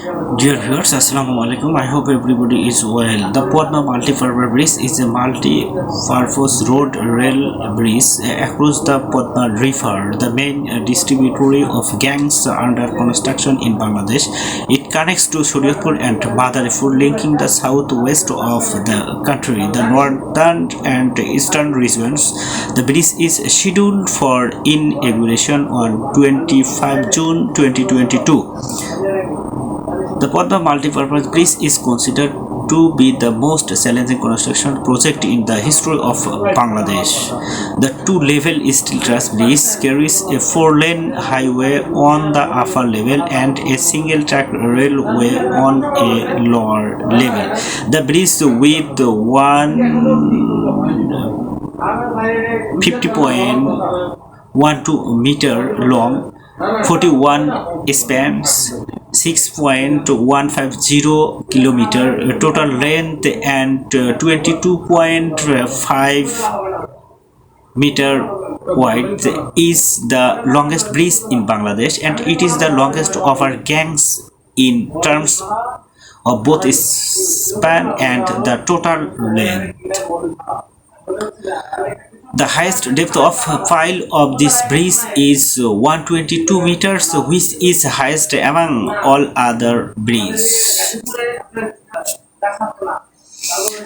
Dear viewers, Assalamu alaikum. I hope everybody is well. The Padma Multi-Purpose Bridge is a multi-purpose road rail bridge across the Padma River, the main distributary of gangs under construction in Bangladesh. It connects to Shariatpur and Madaripur, linking the southwest of the country, the northern and eastern regions. The bridge is scheduled for inauguration on 25 June 2022. The Padma Multi-Purpose Bridge is considered to be the most challenging construction project in the history of Bangladesh. The two-level steel truss bridge carries a four-lane highway on the upper level and a single-track railway on a lower level. The bridge with 150.12 meter long, 41 spans, 6.150 kilometer total length and 22.5 meter wide is the longest bridge in Bangladesh, and it is the longest of our gangs in terms of both its span and the total length. The highest depth of pile of this bridge is 122 meters, which is highest among all other bridges.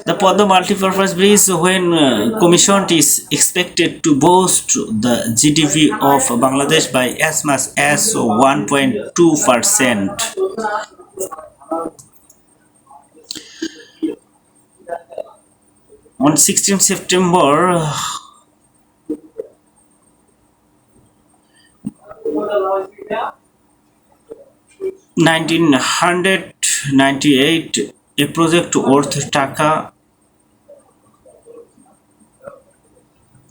The Padma Multi-Purpose Bridge, when commissioned, is expected to boost the GDP of Bangladesh by as much as 1.2%. On 16 September 1998, a project worth Taka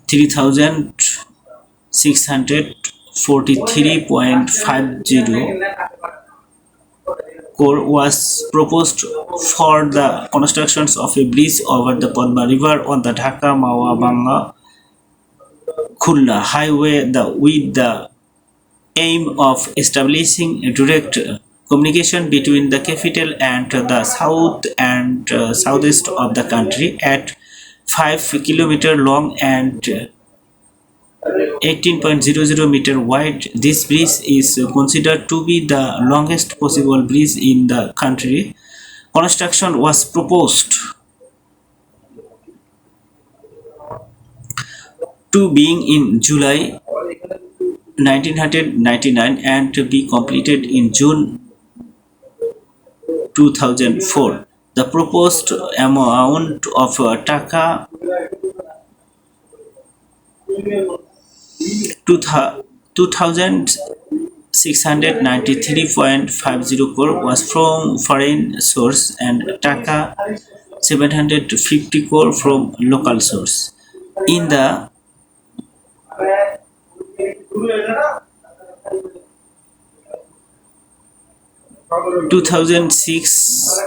3,643.50 crore was proposed for the construction of a bridge over the Padma River on the Dhaka-Mawa-Banga Khulna highway with the aim of establishing a direct communication between the capital and the south and southeast of the country. At 5 km long and 18.00 meter wide, this bridge is considered to be the longest possible bridge in the country. Construction was proposed to begin in July 1999 and to be completed in June 2004. The proposed amount of Taka 2,693.50 crore was from foreign source and Taka 750 crore from local source. In the 2006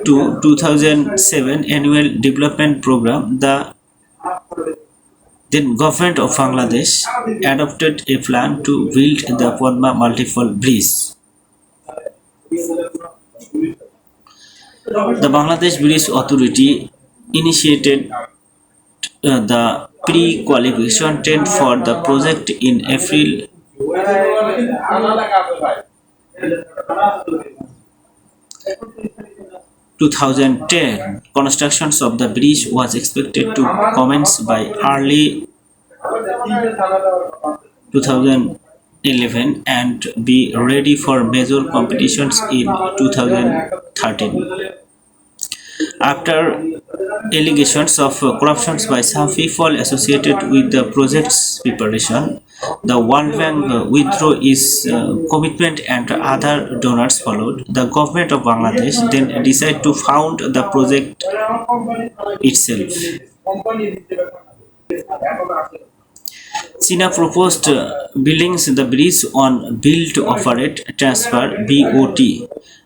to 2007 annual development program, the then government of Bangladesh adopted a plan to build the Padma Multiple Bridge. The Bangladesh Bridge Authority initiated the pre-qualification test for the project in April 2010. Construction of the bridge was expected to commence by early 2011 and be ready for major competitions in 2013. After allegations of corruption by some people associated with the project's preparation, the World Bank withdrew its commitment and other donors followed. The government of Bangladesh then decided to fund the project itself. China proposed building the bridge on Build, Operate, Transfer (BOT)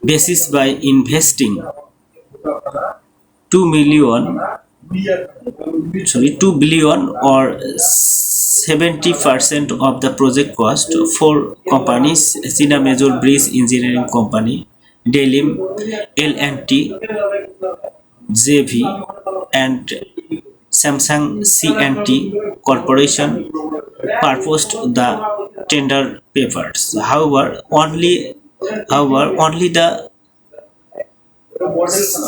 basis by investing 2 billion or 70% of the project cost. Four companies: China Major Bridge Engineering Company, Delim, L&T, JV, and Samsung C&T Corporation purposed the tender papers. However, only the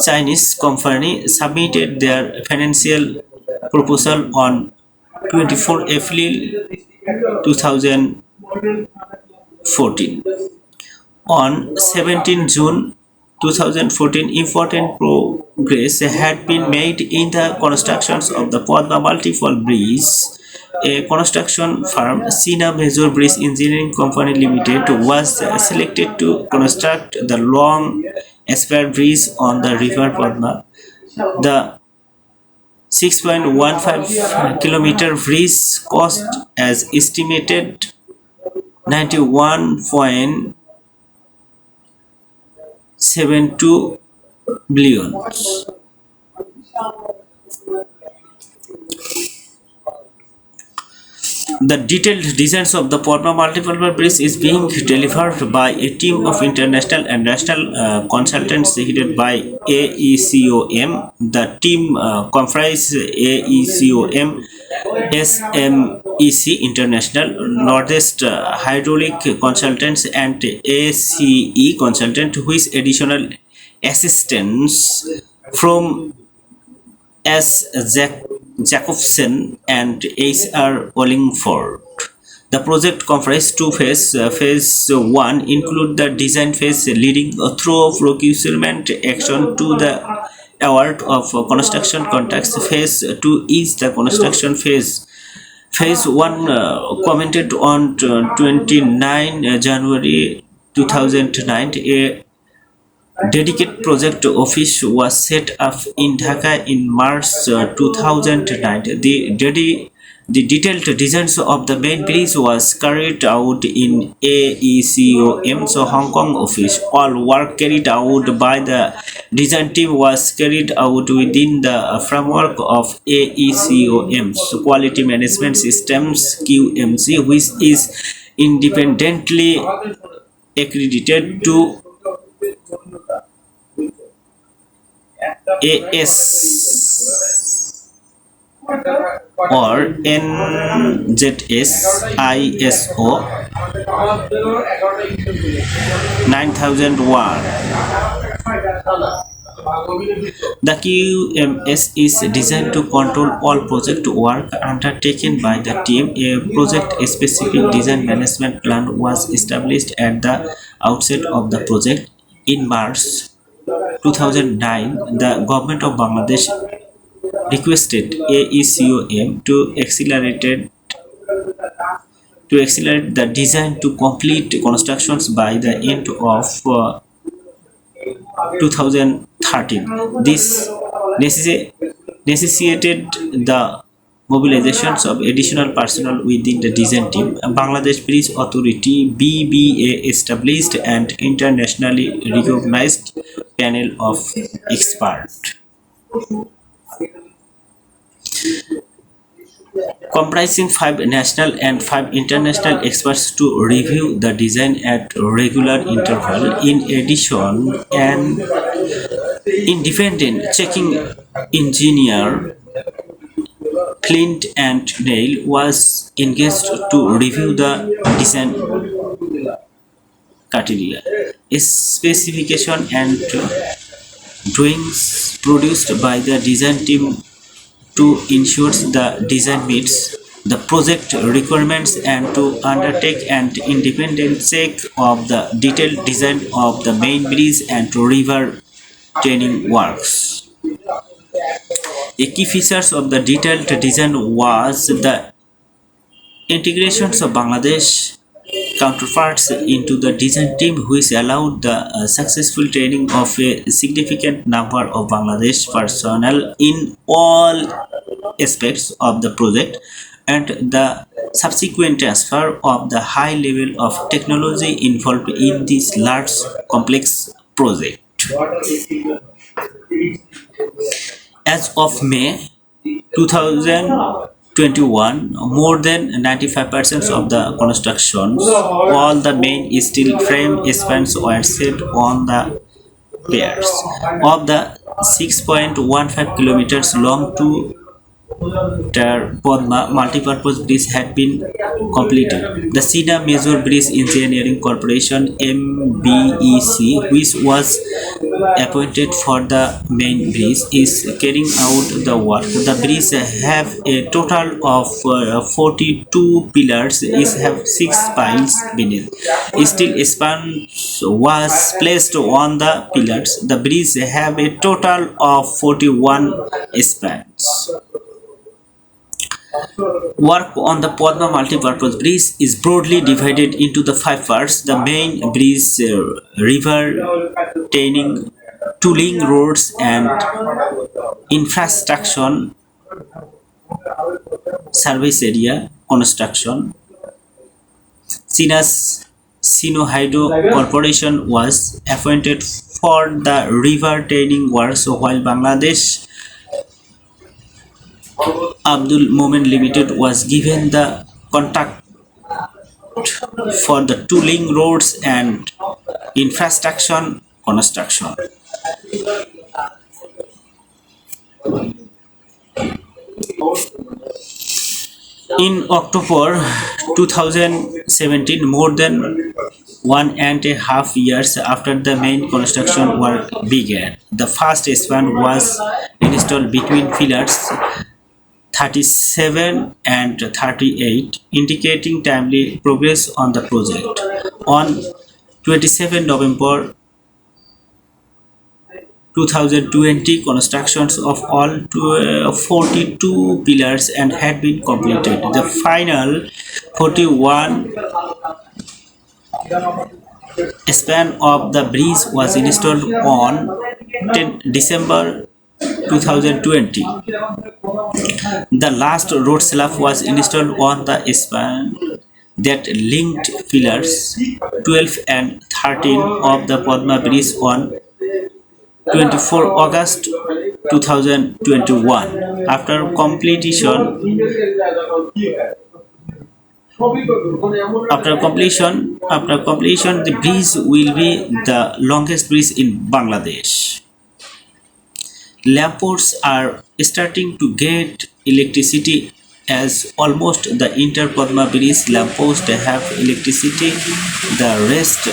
Chinese company submitted their financial proposal on 24 April 2014. On 17 June 2014, important progress had been made in the constructions of the Padma Multiple Bridge. A construction firm, Sina Major Bridge Engineering Company Limited, was selected to construct the long spare bridge on the river Padma. The 6.15 kilometer bridge cost as estimated 91.72 billion. The detailed designs of the Padma Multiple Bridge is being delivered by a team of international and national consultants headed by AECOM. The team comprises AECOM, SMEC International, Northeast Hydraulic Consultants, and ACE Consultant, with additional assistance from S. Jacobson and H.R. Wallingford. The project comprised two phases. Phase 1 include the design phase leading through procurement action to the award of construction contracts. Phase 2 is the construction phase. Phase 1 commented on 29 January 2009. A dedicated project office was set up in Dhaka in March 2009. The detailed designs of the main bridge was carried out in AECOM's Hong Kong office. All work carried out by the design team was carried out within the framework of AECOM's Quality Management Systems QMC, which is independently accredited to AS or NZS ISO 9001. The QMS is designed to control all project work undertaken by the team. A project-specific design management plan was established at the outset of the project. In March 2009, the government of Bangladesh requested AECOM to accelerate the design to complete constructions by the end of 2013. This necessitated the mobilizations of additional personnel within the design team. Bangladesh Bridge Authority (BBA) established an internationally recognized panel of experts comprising 5 national and 5 international experts to review the design at regular interval. In addition, an independent checking engineer, Flint and Nail, was engaged to review the design criteria, specification, and drawings produced by the design team to ensure the design meets the project requirements and to undertake an independent check of the detailed design of the main bridge and river training works. A key features of the detailed design was the integrations of Bangladesh counterparts into the design team, which allowed the successful training of a significant number of Bangladesh personnel in all aspects of the project, and the subsequent transfer of the high level of technology involved in this large complex project. As of May 2021, more than 95% of the constructions, all the main steel frame spans were set on the pairs. Of the 6.15 kilometers long two Padma multipurpose bridge had been completed. The Sina Major Bridge Engineering Corporation (MBEC), which was appointed for the main bridge, is carrying out the work. The bridge have a total of 42 pillars. It have 6 piles beneath. Steel span was placed on the pillars. The bridge have a total of 41 spans. Work on the Padma multipurpose bridge is broadly divided into the 5 parts: the main bridge, river tailing, tooling roads, and infrastructure service area construction. Sina's Sino Hydro Corporation was appointed for the river tailing works, while Bangladesh Abdul Momen Limited was given the contract for the tooling roads and infrastructure construction. In October 2017, more than 1.5 years after the main construction work began, the first span was installed between pillars 37 and 38, indicating timely progress on the project. On 27 November 2020, constructions of all 42 pillars and had been completed. The final 41 span of the bridge was installed on 10 December 2020. The last road slab was installed on the span that linked pillars 12 and 13 of the Padma Bridge on 24 August 2021. After completion, the bridge will be the longest bridge in Bangladesh. Lampposts are starting to get electricity, as almost the entire Padma Bridge lampposts have electricity. The rest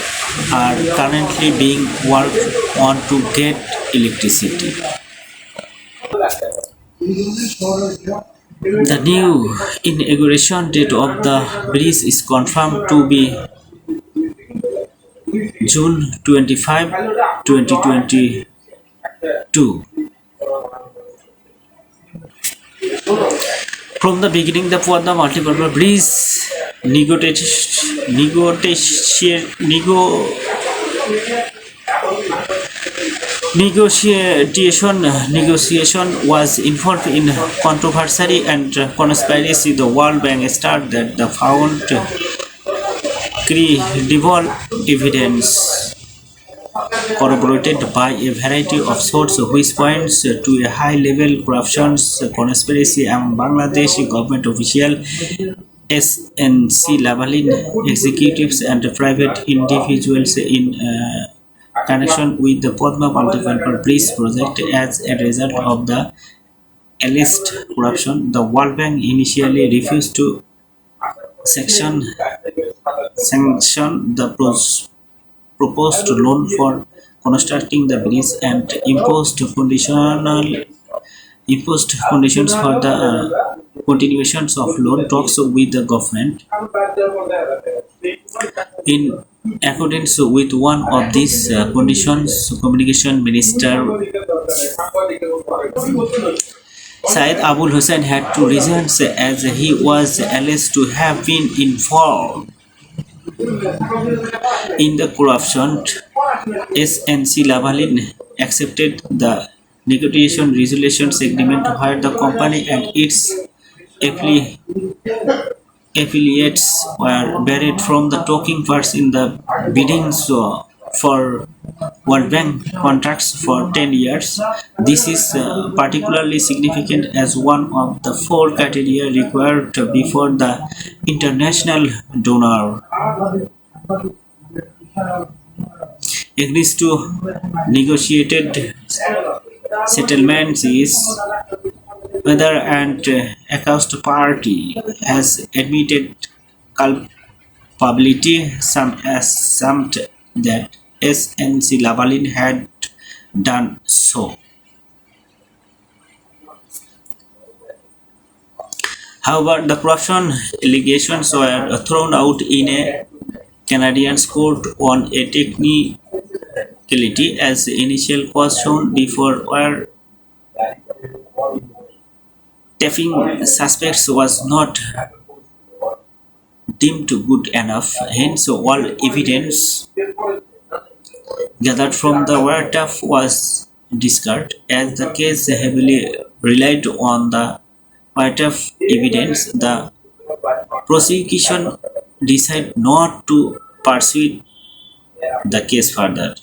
are currently being worked on to get electricity. The new inauguration date of the bridge is confirmed to be June 25, 2022. From the beginning, the Padma multipurpose bridge negotiation was involved in controversy and conspiracy. The World Bank stated that the found credible evidence corroborated by a variety of sources, which points to a high-level corruption conspiracy among Bangladeshi government officials, SNC labeling executives, and private individuals in connection with the Padma multipurpose bridge project. As a result of the alleged corruption, the World Bank initially refused to sanction the proposed loan for constructing the bridge and imposed conditions for the continuations of loan talks with the government. In accordance with one of these conditions, Communication Minister Syed Abul Hussain had to resign, as he was alleged to have been involved in the corruption. SNC Lavalin accepted the negotiation resolutions agreement, where the company and its affiliates were barred from the talking parts in the biddings for World Bank contracts for 10 years. This is particularly significant as one of the 4 criteria required before the international donor. agrees to negotiated settlements is whether an accused party has admitted culpability. Some assumed that SNC Lavalin had done so. However, the corruption allegations were thrown out in a Canadian court on a technicality as the initial cause shown before were tapping suspects was not deemed good enough. Hence, all evidence gathered from the wiretap was discarded as the case heavily relied on the wiretap evidence. The prosecution decided not to pursue the case further.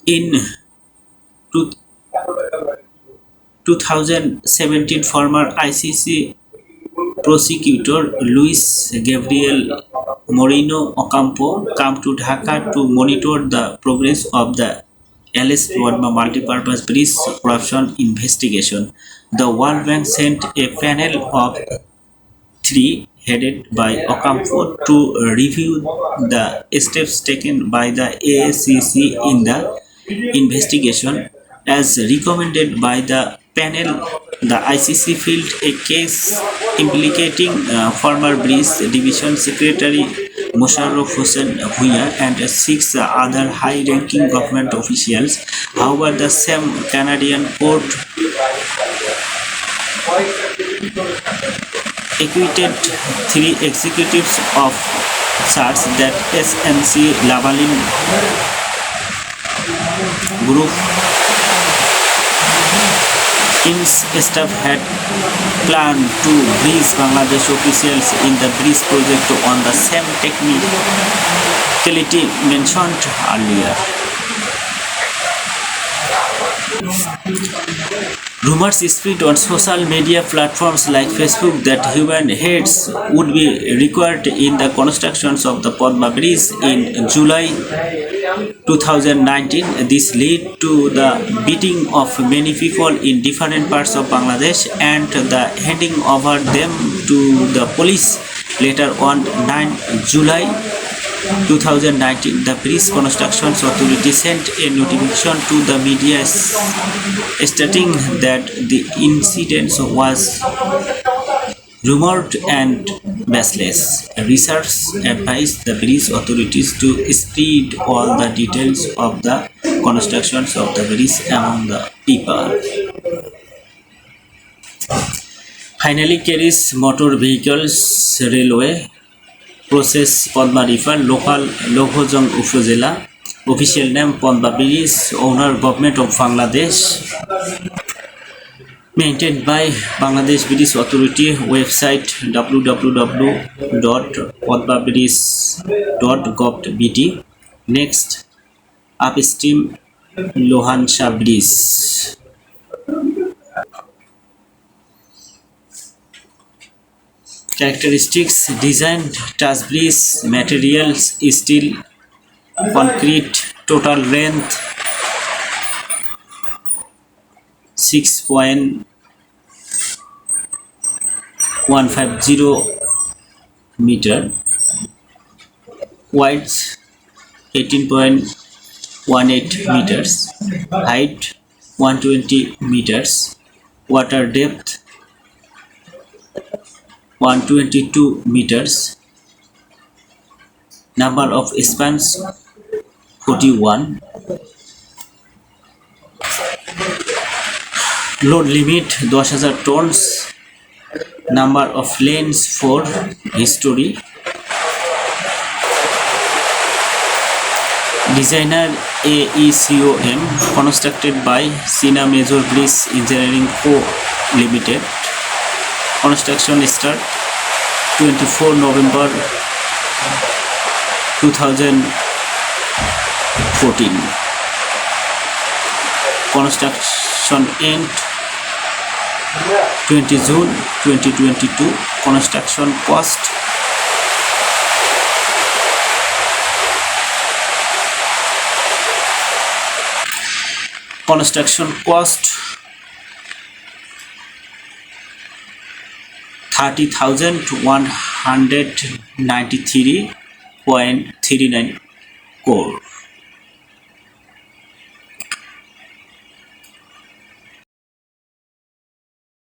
In two- 2017, former ICC prosecutor Luis Gabriel Moreno Ocampo came to Dhaka to monitor the progress of the alleged Padma multipurpose bridge corruption investigation. The World Bank sent a panel of three headed by Ocampo to review the steps taken by the AACC in the investigation. As recommended by the panel, the ICC filed a case implicating former Bridge Division Secretary Musharraf Hossain Bhuiya and six other high-ranking government officials. However, the same Canadian court acquitted three executives of charge that SNC Lavalin Group its staff had planned to brief Bangladesh officials in the bridge project on the same technicality mentioned earlier. Rumors spread on social media platforms like Facebook that human heads would be required in the constructions of the Padma Bridge in July 2019. This led to the beating of many people in different parts of Bangladesh and the handing over them to the police. Later on 9 July 2019, the Bridge Construction Authority sent a notification to the media stating that the incident was rumored and baseless. Research advised the bridge authorities to spread all the details of the construction of the bridge among the people. Finally, carries motor vehicles railway process Padma River, local Loghojong Upazila, official name Padma Bridge, owner Government of Bangladesh, maintained by Bangladesh Bridge Authority, website www.padmabridge.gov.bt. Next, upstream Lohansha Bridge. Characteristics: design touch bridge, materials steel, concrete, total length 6.150 meter, width 18.18 meters, height 120 meters, water depth 122 meters, number of spans 41, load limit 10,000 tons, number of lanes 4, history, designer AECOM, constructed by Sina Major Bridge Engineering Co. Limited. Construction start 24 November 2014. Construction end 20 June 2022. Construction cost Construction cost 30,193.39 crore.